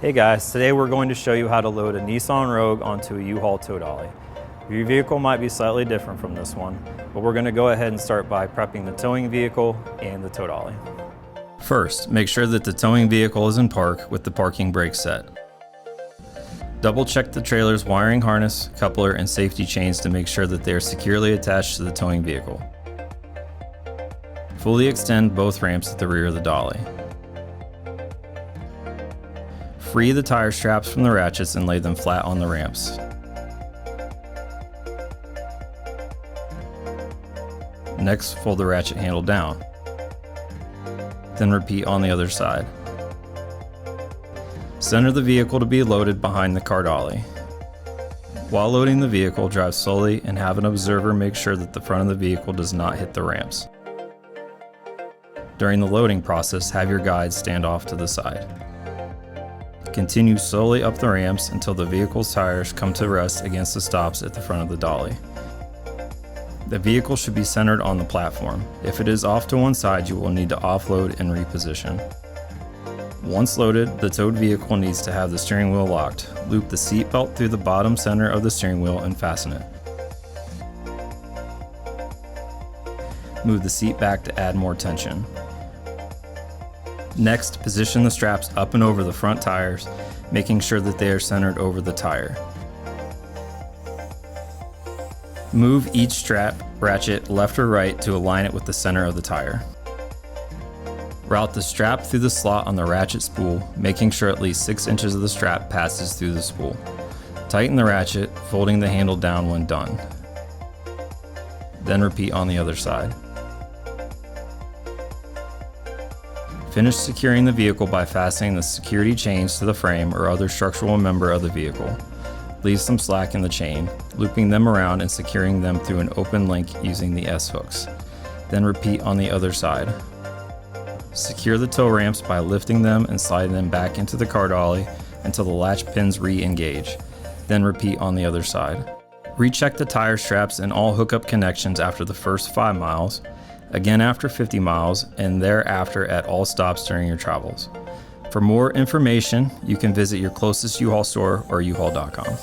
Hey guys, today we're going to show you how to load a Nissan Rogue onto a U-Haul Tow Dolly. Your vehicle might be slightly different from this one, but we're going to go ahead and start by prepping the towing vehicle and the tow dolly. First, make sure that the towing vehicle is in park with the parking brake set. Double check the trailer's wiring harness, coupler, and safety chains to make sure that they are securely attached to the towing vehicle. Fully extend both ramps at the rear of the dolly. Free the tire straps from the ratchets and lay them flat on the ramps. Next, fold the ratchet handle down. Then repeat on the other side. Center the vehicle to be loaded behind the car dolly. While loading the vehicle, drive slowly and have an observer make sure that the front of the vehicle does not hit the ramps. During the loading process, have your guide stand off to the side. Continue slowly up the ramps until the vehicle's tires come to rest against the stops at the front of the dolly. The vehicle should be centered on the platform. If it is off to one side, you will need to offload and reposition. Once loaded, the towed vehicle needs to have the steering wheel locked. Loop the seat belt through the bottom center of the steering wheel and fasten it. Move the seat back to add more tension. Next, position the straps up and over the front tires, making sure that they are centered over the tire. Move each strap ratchet left or right to align it with the center of the tire. Route the strap through the slot on the ratchet spool, making sure at least 6 inches of the strap passes through the spool. Tighten the ratchet, folding the handle down when done. Then repeat on the other side. Finish securing the vehicle by fastening the security chains to the frame or other structural member of the vehicle. Leave some slack in the chain, looping them around and securing them through an open link using the S-hooks. Then repeat on the other side. Secure the tow ramps by lifting them and sliding them back into the car dolly until the latch pins re-engage. Then repeat on the other side. Recheck the tire straps and all hookup connections after the first 5 miles, again after 50 miles, and thereafter at all stops during your travels. For more information, you can visit your closest U-Haul store or uhaul.com.